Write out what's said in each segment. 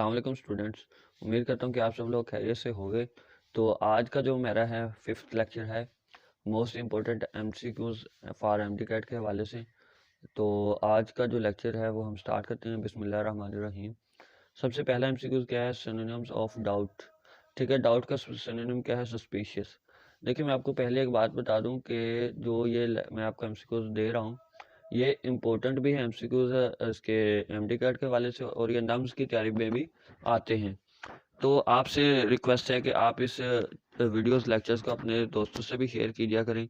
अस्सलाम वालेकुम स्टूडेंट्स। उम्मीद करता हूँ कि आप सब लोग खैरियत से होंगे। तो आज का जो मेरा है 5th लेक्चर है most important MCQs for MDCAT के हवाले से। तो आज का जो लेक्चर है वो हम स्टार्ट करते हैं। बिस्मिल्लाहिर्रहमानिर्रहीम। सबसे पहला एमसीक्यूज क्या है? Synonyms of doubt. ठीक है, डाउट का सिनोनिम क्या है? सस्पिशियस। देखिए, मैं आपको पहले एक बात बता दूं कि जो ये मैं आपको एमसीक्यूज दे रहा हूँ ये इम्पोर्टेंट भी है एमसीक्यूज इसके एमडी कैट के हवाले से, और ये नम्स की तैयारी में भी आते हैं। तो आपसे रिक्वेस्ट है कि आप इस वीडियोस लेक्चर्स को अपने दोस्तों से भी शेयर कीजिए करें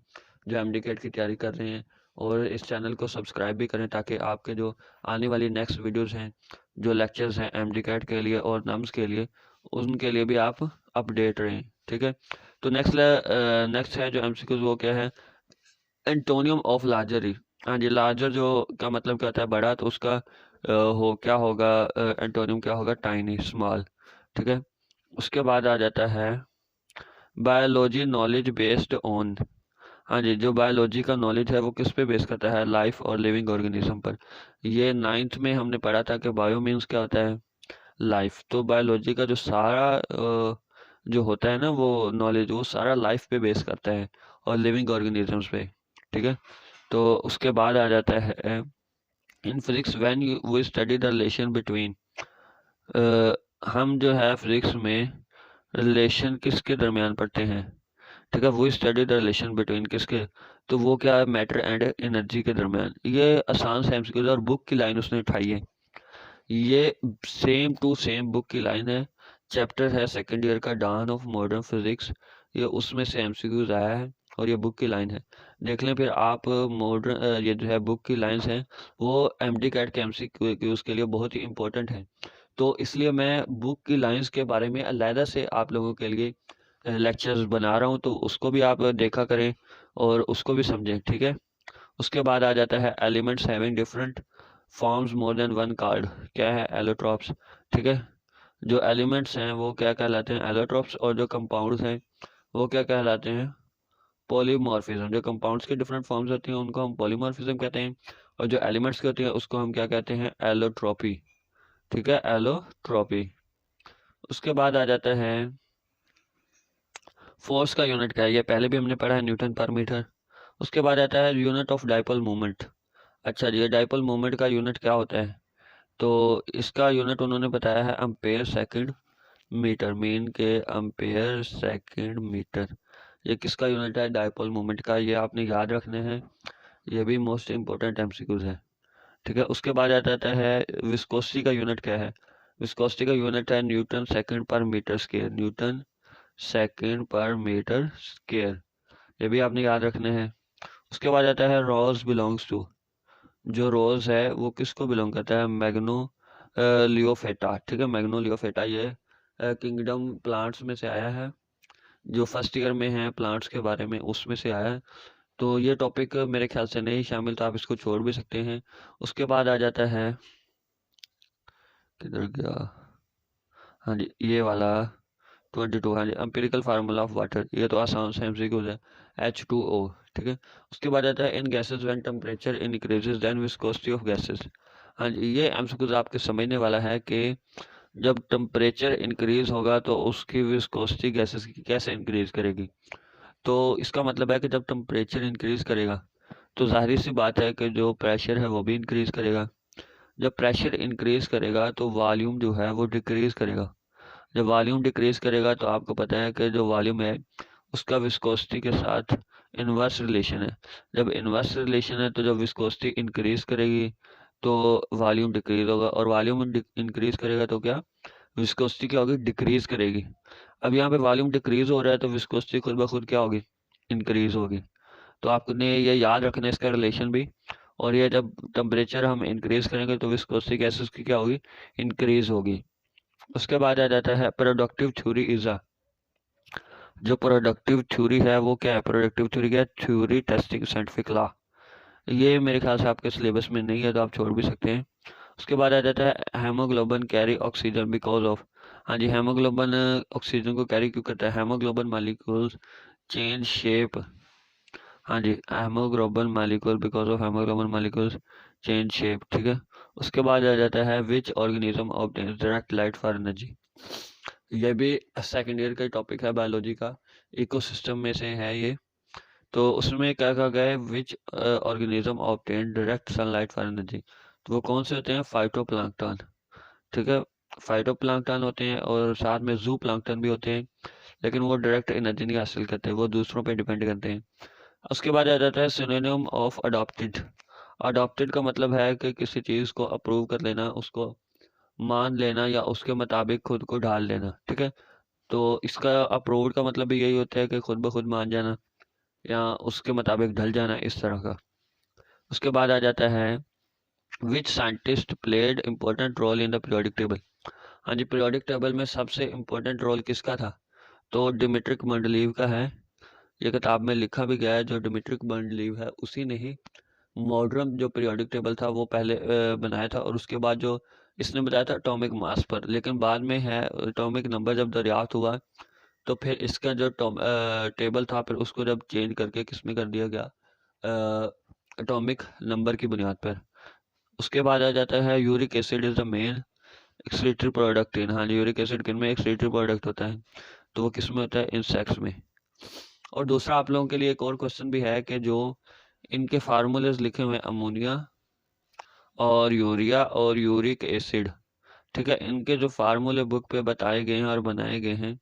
जो एमडी कैट की तैयारी कर रहे हैं, और इस चैनल को सब्सक्राइब भी करें ताकि आपके जो आने वाली नेक्स्ट वीडियोस हैं, जो लेक्चर्स हैं एमडी कैट के लिए और नम्स के लिए, उनके लिए भी आप अपडेट रहें। ठीक है, तो नेक्स्ट है जो एमसीक्यूज वो क्या है? Antonym of larger. हाँ जी, लार्जर जो का मतलब क्या होता है? बड़ा। तो उसका हो क्या होगा? एंटोनियम क्या होगा? Tiny, small. ठीक है, उसके बाद आ जाता है बायोलॉजी नॉलेज बेस्ड ऑन। हाँ जी, जो बायोलॉजी का नॉलेज है वो किस पे बेस करता है? लाइफ और लिविंग ऑर्गेनिज्म पर। ये 9th में हमने पढ़ा था कि बायो मीन्स क्या होता है? लाइफ। तो बायोलॉजी का जो सारा जो होता है ना वो नॉलेज, वो सारा लाइफ पे बेस करता है और लिविंग ऑर्गेनिजम्स पे। ठीक है, तो उसके बाद आ जाता है in physics when we study the relation between. हम जो है फिजिक्स में रिलेशन किसके दरमियान पढ़ते हैं? ठीक है, वो स्टडी द रिलेशन बिटवीन किसके? तो वो क्या है? मैटर एंड एनर्जी के दरमियान। ये आसान सा एमसीक्यू और बुक की लाइन उसने उठाई है। ये सेम टू सेम बुक की लाइन है। चैप्टर है सेकंड ईयर का, डान ऑफ मॉडर्न फिजिक्स। ये उसमें से एमसीक्यूज आया है और ये बुक की लाइन है। देख लें फिर आप। मॉडर्न ये जो है बुक की लाइंस हैं वो एमडी कैट के एमसीक्यूज के लिए बहुत ही इंपॉर्टेंट है। तो इसलिए मैं बुक की लाइंस के बारे में अलहदा से आप लोगों के लिए लेक्चर्स बना रहा हूँ, तो उसको भी आप देखा करें और उसको भी समझें। ठीक है, उसके बाद आ जाता है elements having different forms more than one card. क्या है? एलोट्रॉप्स। ठीक है, जो एलिमेंट्स हैं वो क्या कहलाते हैं? एलोट्रॉप्स। और जो कंपाउंड्स हैं वो क्या कहलाते हैं? पॉलीमॉर्फिज्म। जो कंपाउंड्स की डिफरेंट फॉर्म्स होती हैं उनको हम पॉलीमॉर्फिज्म कहते हैं, और जो एलिमेंट्स की होती हैं उसको हम क्या कहते हैं? एलोट्रॉपी। ठीक है, एलोट्रॉपी। उसके बाद आ जाता है फोर्स का यूनिट क्या है? ये पहले भी हमने पढ़ा है, न्यूटन पर मीटर। उसके बाद आता है यूनिट ऑफ डाइपोल मोमेंट। अच्छा जी, डाइपोल मोमेंट का यूनिट क्या होता है? तो इसका यूनिट उन्होंने बताया है एम्पेयर सेकंड मीटर। मीन के एम्पेयर सेकंड मीटर। ये किसका यूनिट है? डाइपोल मोमेंट का। ये आपने याद रखने हैं, ये भी मोस्ट इंपॉर्टेंट एमसीक्यूज है। ठीक है, उसके बाद आ जाता है विस्कोसिटी का यूनिट क्या है? विस्कोसिटी का यूनिट है न्यूटन सेकंड पर मीटर स्क्वायर। न्यूटन सेकंड पर मीटर स्क्वायर, ये भी आपने याद रखने हैं। उसके बाद आता है रोज बिलोंग्स टू। जो रोज है वो किसको बिलोंग करता है? मैग्नो लियोफेटा। ठीक है, मैग्नो लियोफेटा। ये किंगडम प्लांट्स में से आया है, जो फर्स्ट ईयर में है प्लांट्स के बारे में उसमें से आया है। तो ये टॉपिक मेरे ख्याल से नहीं शामिल, तो आप इसको छोड़ भी सकते हैं। उसके बाद आ जाता है, किधर गया? हाँ जी, ये वाला 22। हाँ जी, एम्पिरिकल फार्मूला ऑफ वाटर। ये तो आसान सा एमसीक्यूज है, H2O। ठीक है, उसके बाद आता है in gases when temperature increases then viscosity of gases. हाँ जी, ये एमसीक्यूज आपके समझने वाला है कि जब टेम्परेचर इंक्रीज होगा तो उसकी विस्कोसिटी गैसेस की कैसे इंक्रीज करेगी। तो इसका मतलब है कि जब टेम्परेचर इंक्रीज करेगा तो जाहिर सी बात है कि जो प्रेशर है वो भी इंक्रीज करेगा। जब प्रेशर इंक्रीज करेगा तो वॉल्यूम जो है वो डिक्रीज करेगा। जब वॉल्यूम डिक्रीज करेगा तो आपको पता है कि जो वॉल्यूम है उसका विस्कोसिटी के साथ इनवर्स रिलेशन है। जब इनवर्स रिलेशन है तो जब विस्कोसिटी इंक्रीज करेगी तो वॉल्यूम डिक्रीज होगा, और वॉल्यूम इंक्रीज करेगा तो क्या? विस्कोसिटी क्या होगी? डिक्रीज करेगी। अब यहाँ पे वॉल्यूम डिक्रीज हो रहा है तो विस्कोसिटी खुद ब खुद क्या होगी? इंक्रीज होगी। तो आपने ये याद रखना है इसका रिलेशन भी। और ये जब टेम्परेचर हम इंक्रीज करेंगे तो विस्कोसिटी गैसेस की क्या होगी? इंक्रीज होगी। उसके बाद आ जाता है प्रोडक्टिव थ्योरी इज अ। जो प्रोडक्टिव थ्योरी है वो क्या है? प्रोडक्टिव थ्योरी क्या है? Theory testing scientific law. ये मेरे ख्याल से आपके सिलेबस में नहीं है तो आप छोड़ भी सकते हैं। उसके बाद आ जाता है haemoglobin carry oxygen because of. हाँ जी, हेमोग्लोबिन ऑक्सीजन को कैरी क्यों करता है? Haemoglobin molecules change shape. हाँ जी, haemoglobin molecule because of haemoglobin molecules change shape. ठीक है, उसके बाद आ जाता है which organism obtains direct light for energy. ये भी सेकेंड ईयर का टॉपिक है बायोलॉजी का, इकोसिस्टम में से है ये। तो उसमें क्या कहा गया है, which organism obtain direct sunlight for energy. तो वो कौन से होते हैं, फाइटोप्लैंक्टन। ठीक है, फाइटोप्लैंक्टन होते हैं और साथ में जू प्लैंक्टन भी होते हैं, लेकिन वो डायरेक्ट एनर्जी नहीं हासिल करते, वो दूसरों पे डिपेंड करते हैं। उसके बाद आ जाता है सिनोनिम ऑफ अडॉप्टेड। अडॉप्टेड का मतलब है कि किसी चीज़ को अप्रूव कर लेना, उसको मान लेना या उसके मुताबिक खुद को ढाल लेना। ठीक है, तो इसका अप्रूव्ड का मतलब भी यही होता है कि खुद ब खुद मान जाना या उसके मुताबिक ढल जाना, इस तरह का। उसके बाद आ जाता है which scientist played important role in the periodic table. हाँ जी, पीरियोडिक टेबल में सबसे इम्पोर्टेंट रोल किसका था, तो डिमिट्रिक मेंडलीव का है। ये किताब में लिखा भी गया है, जो डिमिट्रिक मेंडलीव है उसी ने ही मॉडर्न जो पीरियोडिक टेबल था वो पहले बनाया था, और उसके बाद जो इसने बताया था एटॉमिक मास पर, लेकिन बाद में है एटॉमिक नंबर जब दरियाफ्त हुआ तो फिर इसका जो टेबल था फिर उसको जब चेंज करके किस में कर दिया गया, एटॉमिक नंबर की बुनियाद पर। उसके बाद आ जाता है uric acid is the main excretory product in. हाँ, यूरिक एसिड किन में एक्सक्रीटरी प्रोडक्ट होता है, तो वो किस में होता है, इंसेक्ट्स में। और दूसरा आप लोगों के लिए एक और क्वेश्चन भी है कि जो इनके फार्मूलेज लिखे हुए हैं, अमोनिया और यूरिया और यूरिक एसिड, ठीक है, इनके जो फार्मूले बुक पे बताए गए हैं और बनाए गए हैं,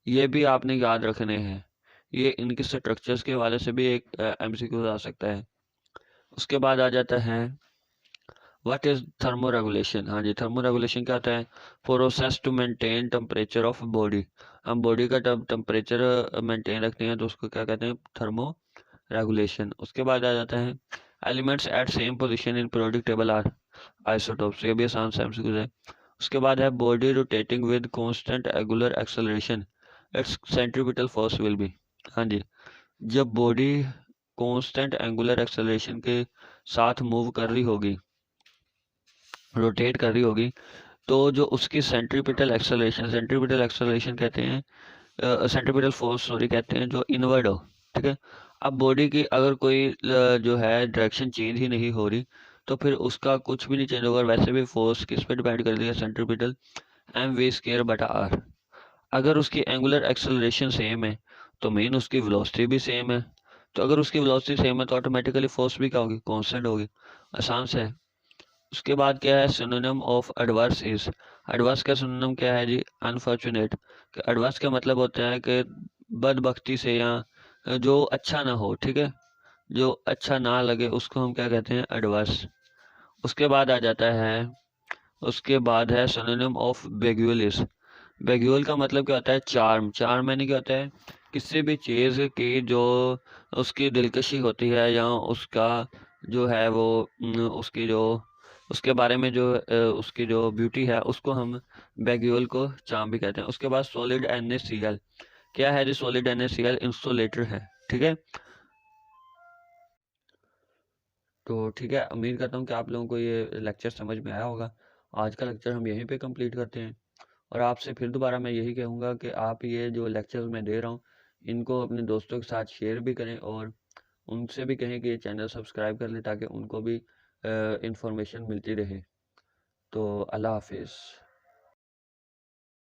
ये भी आपने याद रखने हैं। ये इनके स्ट्रक्चर्स के हवाले से भी एक एमसीक्यू आ सकता है। उसके बाद आ जाता है व्हाट इज थर्मो रेगुलेशन। हाँ जी, थर्मो रेगुलेशन क्या होता है, process to maintain temperature of body. हम बॉडी का टेम्परेचर मेंटेन रखते हैं तो उसको क्या कहते हैं, थर्मो रेगुलेशन। उसके बाद आ जाता है elements at same position in periodic table are isotopes. ये भी आसान सा एमसीक्यू है। उसके बाद है body rotating with constant angular acceleration, it's centripetal force will be. हाँ जी, जब बॉडी कांस्टेंट एंगुलर एक्सेलरेशन के साथ मूव कर रही होगी, रोटेट कर रही होगी, तो जो उसकी सेंट्रीपिटल एक्सेलरेशन कहते हैं, सेंट्रीपिटल फोर्स सॉरी कहते हैं, जो इनवर्ड हो। ठीक है, अब बॉडी की अगर कोई जो है डायरेक्शन चेंज ही नहीं हो रही तो फिर उसका कुछ भी नहीं चेंज होगा। वैसे भी फोर्स किस पे डिपेंड कर रही है, सेंट्रीपिटल एम वी स्क्वायर बटा आर। अगर उसकी एंगुलर एक्सेलरेशन सेम है तो मेन उसकी वेलोसिटी भी सेम है, तो अगर उसकी वेलोसिटी सेम है तो ऑटोमेटिकली फोर्स भी क्या होगी, कांस्टेंट होगी। आसान से है। उसके बाद क्या है, synonym of adverse is. Adverse का सिनोनिम क्या है जी, अनफॉर्चुनेट। एडवर्स का मतलब होता है कि बदबख्ती से या जो अच्छा ना हो। ठीक है, जो अच्छा ना लगे उसको हम क्या कहते हैं, एडवर्स। उसके बाद आ जाता है, उसके बाद है सिनोनिम ऑफ बेग्युअलिस। बेग्युअल का मतलब क्या होता है, चार्म। चार्म यानी क्या होता है, किसी भी चीज़ की जो उसकी दिलकशी होती है या उसका जो है वो उसकी जो उसके बारे में जो उसकी जो ब्यूटी है उसको हम बेग्युअल को चार्म भी कहते हैं। उसके बाद सॉलिड NaCl। क्या है जी, सॉलिड NaCl इंसुलेटर है। ठीक है, तो ठीक है, उम्मीद करता हूँ कि आप लोगों को ये लेक्चर समझ में आया होगा। आज का लेक्चर हम यहीं पे कंप्लीट करते हैं, और आपसे फिर दोबारा मैं यही कहूँगा कि आप ये जो लेक्चर्स मैं दे रहा हूँ इनको अपने दोस्तों के साथ शेयर भी करें, और उनसे भी कहें कि ये चैनल सब्सक्राइब कर लें ताकि उनको भी इंफॉर्मेशन मिलती रहे। तो अल्लाह हाफिज़।